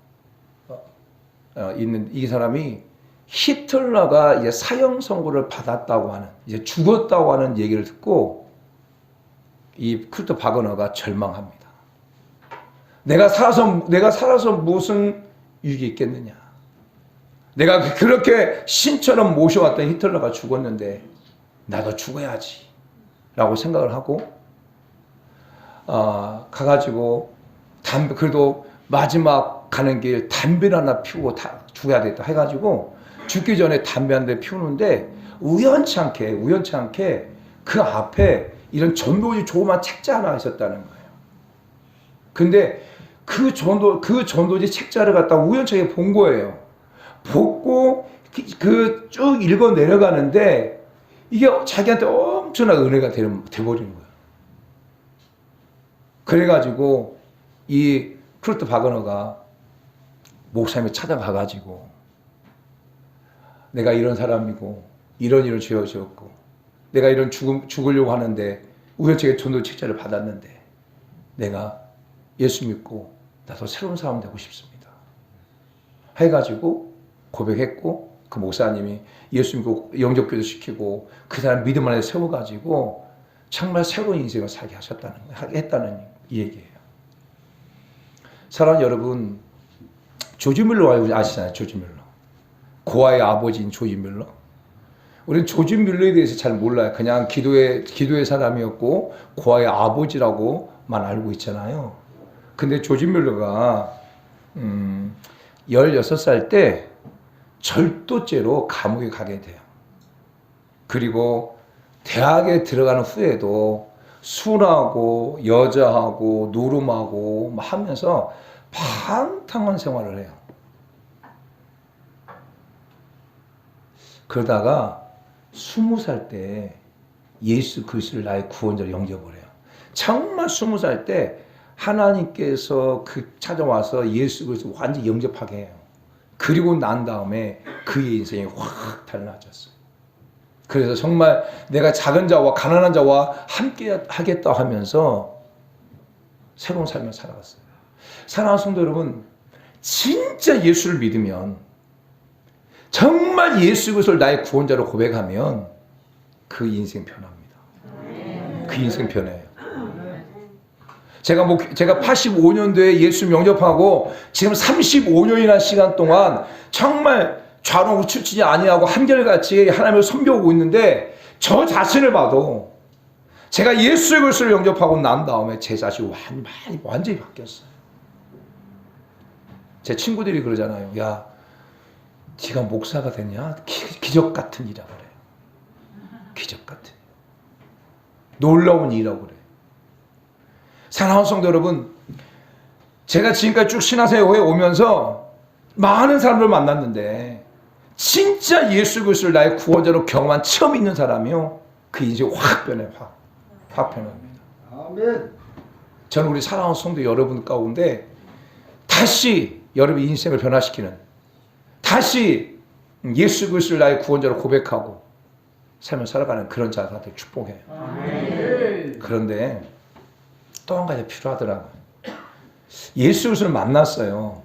있는 이 사람이 히틀러가 이제 사형 선고를 받았다고 하는, 이제 죽었다고 하는 얘기를 듣고 이 크루트 바그너가 절망합니다. 내가 살아서 무슨 유익이 있겠느냐? 내가 그렇게 신처럼 모셔왔던 히틀러가 죽었는데 나도 죽어야지 라고 생각을 하고 가가지고 그래도 마지막 가는 길 담배를 하나 피우고 죽어야 되겠다 해가지고 죽기 전에 담배 한 대 피우는데 우연치 않게 그 앞에 이런 전도지 조그만 책자 하나 있었다는 거예요. 근데 그 전도지 책자를 갖다가 우연찮게 본 거예요. 보고 쭉 읽어 내려가는데 이게 자기한테 엄청난 은혜가 돼버리는 거예요. 그래가지고 이 크루트 바그너가 목사님을 찾아가가지고 내가 이런 사람이고 이런 죄를 지었고 내가 이런 죽으려고 하는데 우연찮게 전도 책자를 받았는데 내가 예수 믿고 나도 새로운 사람 되고 싶습니다 해가지고 고백했고, 그 목사님이 예수 믿고 영접기도 시키고 그 사람 믿음 안에 세워가지고 정말 새로운 인생을 살게 했다는 이 얘기예요. 사랑하는 여러분, 조지 밀러 아시잖아요. 조지 밀러. 고아의 아버지인 조지 밀러. 우리는 조지 밀러에 대해서 잘 몰라요. 그냥 기도의 사람이었고 고아의 아버지라고만 알고 있잖아요. 근데 조지 밀러가 16살 때 절도죄로 감옥에 가게 돼요. 그리고 대학에 들어가는 후에도 술하고 여자하고 노름하고 하면서 방탕한 생활을 해요. 그러다가 20살 때 예수 그리스도를 나의 구원자로 영접을 해요. 정말 20살 때 하나님께서 찾아와서 예수 그리스도 완전히 영접하게 해요. 그리고 난 다음에 그의 인생이 확 달라졌어요. 그래서 정말 내가 작은 자와 가난한 자와 함께 하겠다 하면서 새로운 삶을 살아갔어요. 사랑하는 성도 여러분, 진짜 예수를 믿으면, 정말 예수 그리스도를 나의 구원자로 고백하면 그 인생 변합니다. 그 인생 변해요. 제가 85년도에 예수 영접하고 지금 35년이나 시간 동안 정말 좌로 우측지지 아니하고 한결같이 하나님을 섬겨오고 있는데 저 자신을 봐도 제가 예수 그리스도를 영접하고 난 다음에 제 자신이 완전히 바뀌었어요. 제 친구들이 그러잖아요. 야, 네가 목사가 됐냐? 기적 같은 일이라고 그래. 기적 같은 일. 놀라운 일이라고 그래. 사랑하는 성도 여러분, 제가 지금까지 쭉 신앙생활에 오면서 많은 사람들을 만났는데 진짜 예수 그리스도를 나의 구원자로 경험한 처음 있는 사람이요, 그 인생이 확 변해요. 확 변합니다. 아멘. 저는 우리 사랑하는 성도 여러분 가운데 다시 여러분 인생을 변화시키는, 다시 예수 그리스도를 나의 구원자로 고백하고 삶을 살아가는 그런 자가 되길 축복해요. 아멘. 그런데 또 한 가지 필요하더라고요. 예수 그리스도를 만났어요.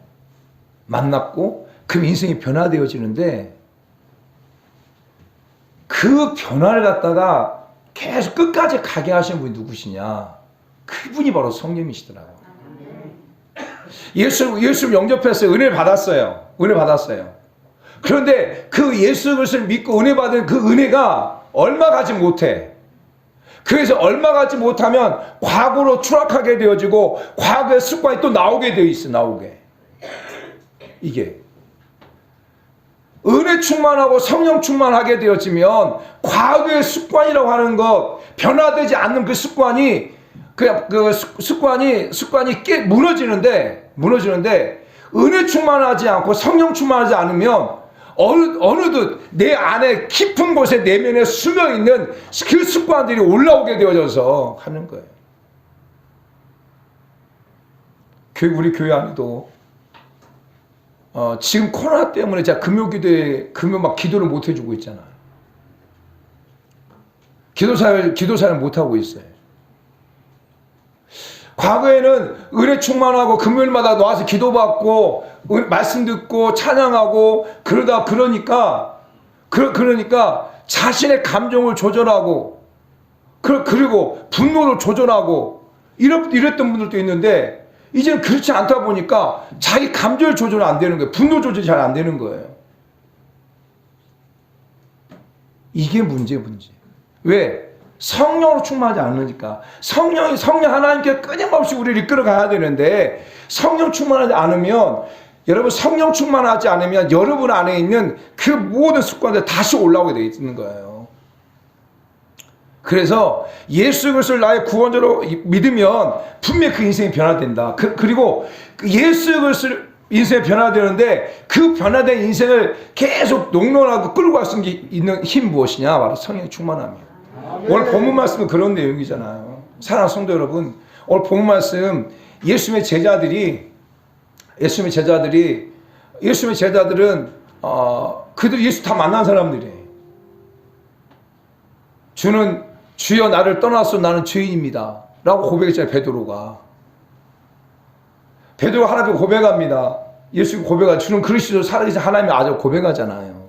만났고 그 인생이 변화되어지는데 그 변화를 갖다가 계속 끝까지 가게 하시는 분이 누구시냐? 그분이 바로 성령이시더라고요. 예수를 영접했어요. 은혜를 받았어요. 은혜 받았어요. 그런데 그 예수 그리스도를 믿고 은혜 받은 그 은혜가 얼마 가지 못해. 그래서 얼마 가지 못하면 과거로 추락하게 되어지고 과거의 습관이 또 나오게 되어 있어. 나오게. 이게 은혜 충만하고 성령 충만하게 되어지면 과거의 습관이라고 하는 것, 변화되지 않는 그 습관이 습관이 무너지는데 은혜 충만하지 않고 성령 충만하지 않으면 어느덧 내 안에 깊은 곳에 내면에 숨어 있는 그 습관들이 올라오게 되어져서 하는 거예요. 우리 교회 안에도 지금 코로나 때문에 제가 금요기도에 막 기도를 못 해주고 있잖아요. 기도사를 못 하고 있어요. 과거에는 은혜 충만하고 금요일마다 나와서 기도받고 말씀 듣고 찬양하고 그러니까 자신의 감정을 조절하고 그리고 분노를 조절하고 이랬던 분들도 있는데 이제는 그렇지 않다 보니까 자기 감정 조절이 안 되는 거예요. 분노 조절이 잘 안 되는 거예요. 이게 문제. 왜? 성령으로 충만하지 않으니까. 성령 하나님께 끊임없이 우리를 이끌어 가야 되는데 성령 충만하지 않으면, 여러분 성령 충만하지 않으면 여러분 안에 있는 그 모든 습관들 다시 올라오게 되어 있는 거예요. 그래서 예수 그리스도를 나의 구원자로 믿으면 분명히 그 인생이 변화된다. 그리고 예수 그리스도를 인생이 변화되는데 그 변화된 인생을 계속 농론하고 끌고 갈 수 있는 힘 무엇이냐? 바로 성령의 충만함이에요. 오늘 본문 말씀은 그런 내용이잖아요. 사랑하는 성도 여러분, 오늘 본문 말씀 예수님의 제자들은 그들 예수 다 만난 사람들이에요. 주여 나를 떠나서 나는 죄인입니다 라고 고백했잖아요. 베드로가 하나님 고백합니다. 예수 고백하죠. 주는 그리스도 살아계신 하나님의 아들 고백하잖아요.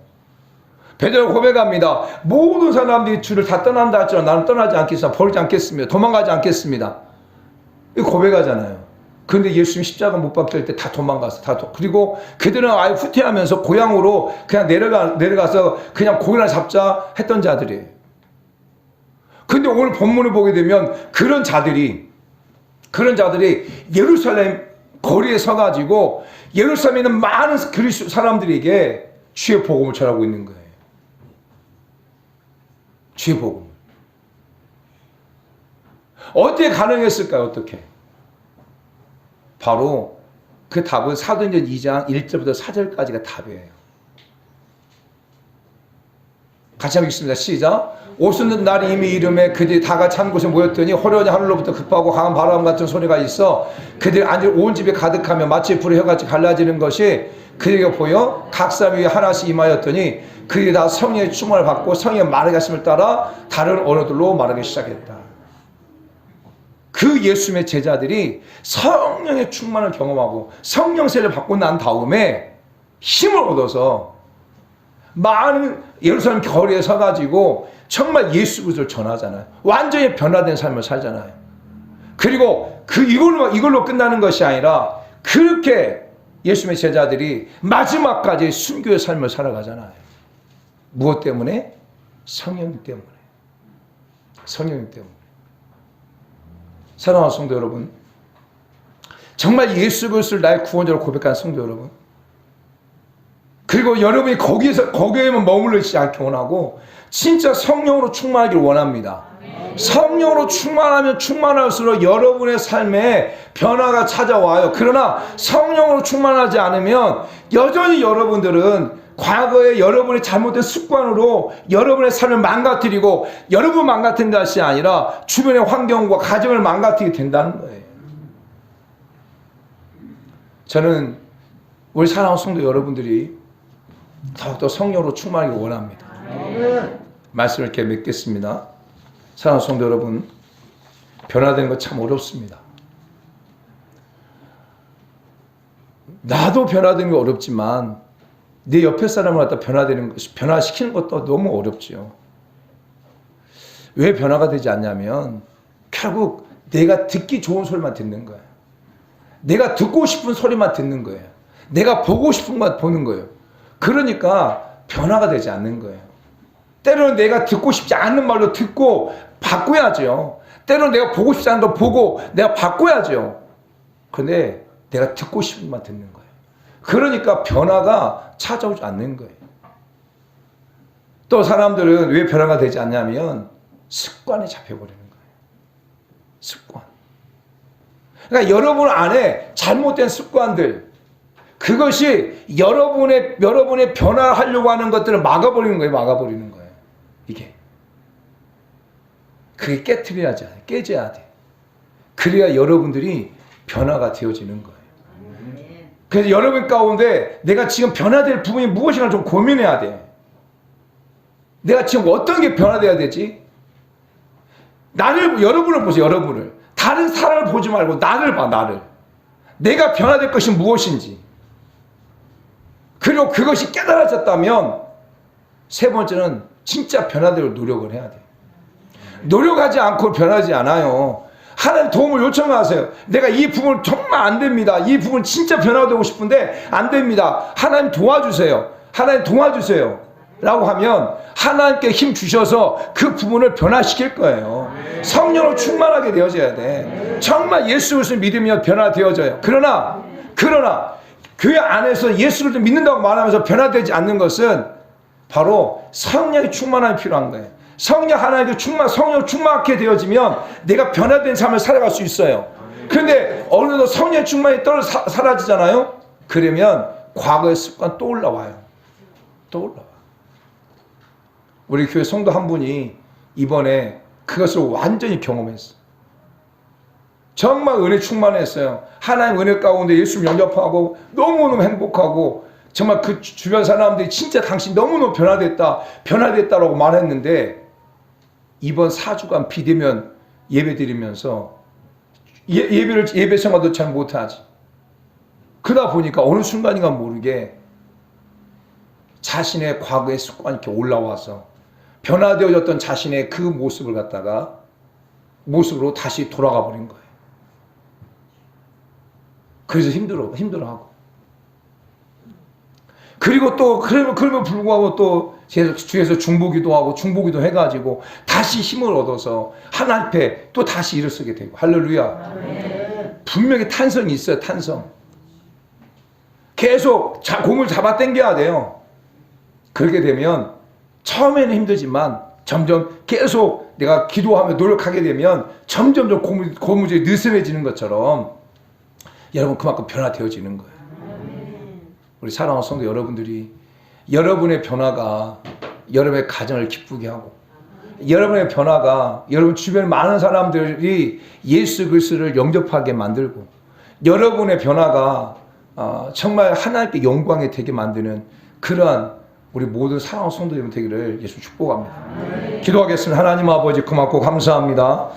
베드로가 고백합니다. 모든 사람들이 주를 다 떠난다 할지라도 나는 떠나지 않겠습니다. 버리지 않겠습니다. 도망가지 않겠습니다. 이거 고백하잖아요. 그런데 예수님 십자가 못 박힐 때 다 도망갔어. 그리고 그들은 아예 후퇴하면서 고향으로 그냥 내려가서 그냥 고기나 잡자 했던 자들이에요. 근데 오늘 본문을 보게 되면 그런 자들이 예루살렘 거리에 서가지고 예루살렘에 있는 많은 그리스도 사람들에게 주의 복음을 전하고 있는 거예요. 주의 복음. 어떻게 가능했을까요? 어떻게? 바로 그 답은 사도행전 2장 1절부터 4절까지가 답이에요. 같이 한번 읽습니다. 시작. 오순 날이 이미 이름에 그들이 다 같이 한 곳에 모였더니 호련히 하늘로부터 급하고 강한 바람 같은 소리가 있어 그들이 앉은 온 집에 가득하며 마치 불의 혀같이 갈라지는 것이 그들에게 보여 각 사람 위에 하나씩 임하였더니 그들이 다 성령의 충만을 받고 성령의 말하게 하심을 따라 다른 언어들로 말하기 시작했다. 그 예수님의 제자들이 성령의 충만을 경험하고 성령 세례를 받고 난 다음에 힘을 얻어서 많은 예루살렘 거리에 서가지고 정말 예수 그리스도를 전하잖아요. 완전히 변화된 삶을 살잖아요. 그리고 이걸로 끝나는 것이 아니라 그렇게 예수님의 제자들이 마지막까지 순교의 삶을 살아가잖아요. 무엇 때문에? 성령 때문에. 성령 때문에. 사랑하는 성도 여러분, 정말 예수 그리스도를 나의 구원자로 고백한 성도 여러분, 그리고 여러분이 거기에만 머물러 있지 않게 원하고 진짜 성령으로 충만하기를 원합니다. 성령으로 충만하면 충만할수록 여러분의 삶에 변화가 찾아와요. 그러나 성령으로 충만하지 않으면 여전히 여러분들은 과거에 여러분의 잘못된 습관으로 여러분의 삶을 망가뜨리고 여러분 망가뜨린 것이 아니라 주변의 환경과 가정을 망가뜨리게 된다는 거예요. 저는 우리 사랑하는 성도 여러분들이 더욱더 성령으로 충만하기 원합니다. 말씀을 이렇게 맺겠습니다. 사랑하는 성도 여러분, 변화되는 거 참 어렵습니다. 나도 변화되는 거 어렵지만 내 옆에 사람을 갖다 변화시키는 것도 너무 어렵죠. 왜 변화가 되지 않냐면 결국 내가 듣기 좋은 소리만 듣는 거예요. 내가 듣고 싶은 소리만 듣는 거예요. 내가 보고 싶은 것만 보는 거예요. 그러니까 변화가 되지 않는 거예요. 때로는 내가 듣고 싶지 않은 말로 듣고 바꿔야죠. 때로는 내가 보고 싶지 않은 거 보고 내가 바꿔야죠. 그런데 내가 듣고 싶은 것만 듣는 거예요. 그러니까 변화가 찾아오지 않는 거예요. 또 사람들은 왜 변화가 되지 않냐면 습관에 잡혀버리는 거예요. 습관. 그러니까 여러분 안에 잘못된 습관들, 그것이 여러분의 변화를 하려고 하는 것들을 막아버리는 거예요. 막아버리는 거예요. 이게. 그게 깨트려야지, 깨져야 돼. 그래야 여러분들이 변화가 되어지는 거예요. 그래서 여러분 가운데 내가 지금 변화될 부분이 무엇인가 좀 고민해야 돼. 내가 지금 어떤 게 변화돼야 되지? 여러분을 보세요, 여러분을. 다른 사람을 보지 말고 나를 봐, 나를. 내가 변화될 것이 무엇인지. 그리고 그것이 깨달아졌다면 세 번째는 진짜 변화될 노력을 해야 돼. 노력하지 않고 변하지 않아요. 하나님 도움을 요청하세요. 내가 이 부분 정말 안 됩니다. 이 부분 진짜 변화되고 싶은데 안 됩니다. 하나님 도와주세요. 하나님 도와주세요. 라고 하면 하나님께 힘 주셔서 그 부분을 변화시킬 거예요. 성령으로 충만하게 되어져야 돼. 정말 예수 그리스도를 믿으면 변화되어져요. 그러나 교회 안에서 예수를 믿는다고 말하면서 변화되지 않는 것은 바로 성령의 충만함이 필요한 거예요. 성령을 충만하게 되어지면 내가 변화된 삶을 살아갈 수 있어요. 그런데 어느 정도 성령의 충만이 사라지잖아요. 그러면 과거의 습관 또 올라와요. 또 올라와. 우리 교회 성도 한 분이 이번에 그것을 완전히 경험했어요. 정말 은혜 충만했어요. 하나님 은혜 가운데 예수를 영접하고 너무너무 행복하고 정말 그 주변 사람들이 진짜 당신 너무너무 변화됐다라고 말했는데 이번 4주간 비대면 예배 드리면서 예배 생활도 잘 못하지. 그러다 보니까 어느 순간인가 모르게 자신의 과거의 습관이 이렇게 올라와서 변화되어졌던 자신의 그 모습으로 다시 돌아가 버린 거예요. 그래서 힘들어하고. 그리고 또 그러면 불구하고 또 주에서 중보기도 하고 중보기도 해가지고 다시 힘을 얻어서 하나님 앞에 또 다시 일을 쓰게 되고. 할렐루야. 분명히 탄성이 있어요. 탄성. 계속 공을 잡아 당겨야 돼요. 그렇게 되면 처음에는 힘들지만 점점 계속 내가 기도하며 노력하게 되면 점점 고무줄이 느슨해지는 것처럼 여러분 그만큼 변화되어지는 거예요. 우리 사랑하는 성도 여러분들이 여러분의 변화가 여러분의 가정을 기쁘게 하고 여러분의 변화가 여러분 주변 많은 사람들이 예수 그리스도를 영접하게 만들고 여러분의 변화가 정말 하나님께 영광이 되게 만드는 그러한 우리 모든 사랑하는 성도 여러분 되기를 예수 축복합니다. 기도하겠습니다. 하나님 아버지 고맙고 감사합니다.